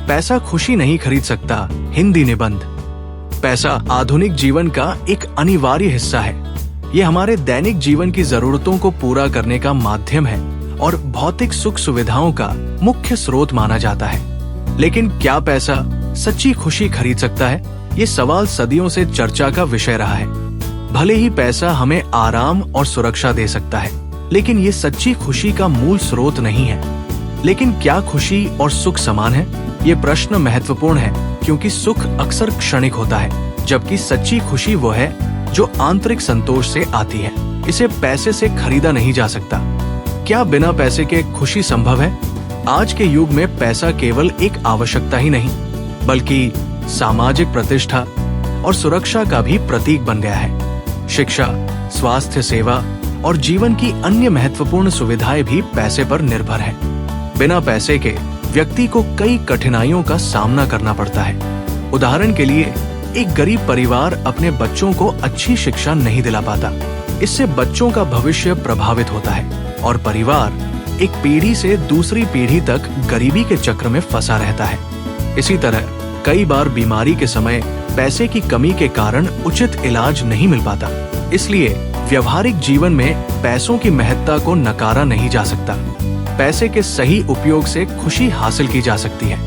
पैसा खुशी नहीं खरीद सकता। हिंदी निबंध। पैसा आधुनिक जीवन का एक अनिवार्य हिस्सा है। ये हमारे दैनिक जीवन की जरूरतों को पूरा करने का माध्यम है और भौतिक सुख सुविधाओं का मुख्य स्रोत माना जाता है। लेकिन क्या पैसा सच्ची खुशी खरीद सकता है? ये सवाल सदियों से चर्चा का विषय रहा है। भले ही पैसा हमें आराम और सुरक्षा दे सकता है, लेकिन ये सच्ची खुशी का मूल स्रोत नहीं है। लेकिन क्या खुशी और सुख समान है? ये प्रश्न महत्वपूर्ण है, क्योंकि सुख अक्सर क्षणिक होता है, जबकि सच्ची खुशी वो है जो आंतरिक संतोष से आती है। इसे पैसे से खरीदा नहीं जा सकता। क्या बिना पैसे के खुशी संभव है? आज के युग में पैसा केवल एक आवश्यकता ही नहीं, बल्कि सामाजिक प्रतिष्ठा और सुरक्षा का भी प्रतीक बन गया है। शिक्षा, स्वास्थ्य सेवा और जीवन की अन्य महत्वपूर्ण सुविधाएं भी पैसे पर निर्भर है। बिना पैसे के व्यक्ति को कई कठिनाइयों का सामना करना पड़ता है। उदाहरण के लिए, एक गरीब परिवार अपने बच्चों को अच्छी शिक्षा नहीं दिला पाता। इससे बच्चों का भविष्य प्रभावित होता है और परिवार एक पीढ़ी से दूसरी पीढ़ी तक गरीबी के चक्र में फंसा रहता है। इसी तरह कई बार बीमारी के समय पैसे की कमी के कारण उचित इलाज नहीं मिल पाता। इसलिए व्यवहारिक जीवन में पैसों की महत्ता को नकारा नहीं जा सकता। पैसे के सही उपयोग से खुशी हासिल की जा सकती है।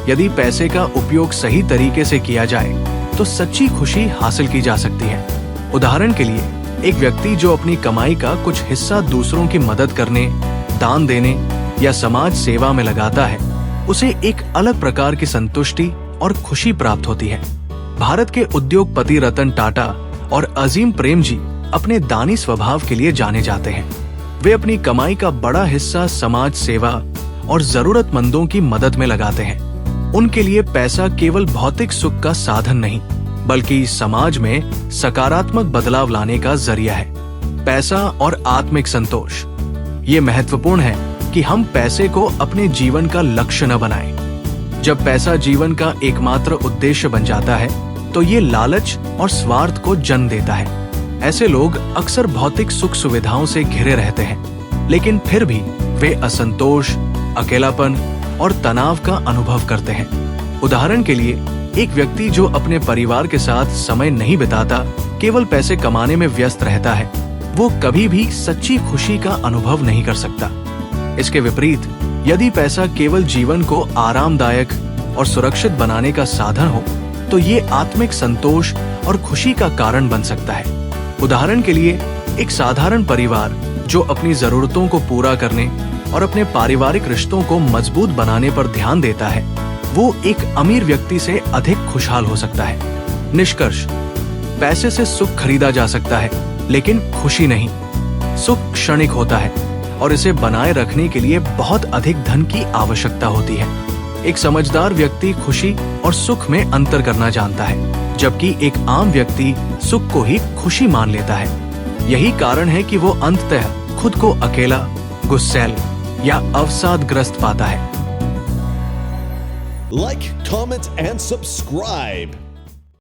यदि पैसे का उपयोग सही तरीके से किया जाए तो सच्ची खुशी हासिल की जा सकती है। उदाहरण के लिए, एक व्यक्ति जो अपनी कमाई का कुछ हिस्सा दूसरों की मदद करने, दान देने या समाज सेवा में लगाता है, उसे एक अलग प्रकार की संतुष्टि और खुशी प्राप्त होती है। भारत के उद्योगपति रतन टाटा और अजीम प्रेम जी अपने दानी स्वभाव के लिए जाने जाते हैं। वे अपनी कमाई का बड़ा हिस्सा समाज सेवा और जरूरतमंदों की मदद में लगाते हैं। उनके लिए पैसा केवल भौतिक सुख का साधन नहीं, बल्कि समाज में सकारात्मक बदलाव लाने का जरिया है। पैसा और आत्मिक संतोष। ये महत्वपूर्ण है कि हम पैसे को अपने जीवन का लक्ष्य न बनाएं। जब पैसा जीवन का एकमात्र उद्देश्य बन जाता है, तो ये लालच और स्वार्थ को जन्म देता है। ऐसे लोग अक्सर भौतिक सुख सुविधाओं से घिरे रहते हैं, लेकिन फिर भी वे असंतोष, अकेलापन और तनाव का अनुभव करते हैं। उदाहरण के लिए, एक व्यक्ति जो अपने परिवार के साथ समय नहीं बिताता, केवल पैसे कमाने में व्यस्त रहता है, वो कभी भी सच्ची खुशी का अनुभव नहीं कर सकता। इसके विपरीत, यदि पैसा केवल जीवन को आरामदायक और सुरक्षित बनाने का साधन हो, तो ये आत्मिक संतोष और खुशी का कारण बन सकता है। उदाहरण के लिए, एक साधारण परिवार जो अपनी जरूरतों को पूरा करने और अपने पारिवारिक रिश्तों को मजबूत बनाने पर ध्यान देता है, वो एक अमीर व्यक्ति से अधिक खुशहाल हो सकता है। निष्कर्ष: पैसे से सुख खरीदा जा सकता है, लेकिन खुशी नहीं। सुख क्षणिक होता है और इसे बनाए रखने के लिए बहुत अधिक धन की आवश्यकता होती है। एक समझदार व्यक्ति खुशी और सुख में अंतर करना जानता है, जबकि एक आम व्यक्ति सुख को ही खुशी मान लेता है। यही कारण है कि वो अंततः खुद को अकेला, गुस्सैल या अवसादग्रस्त पाता है। Like, comment and subscribe.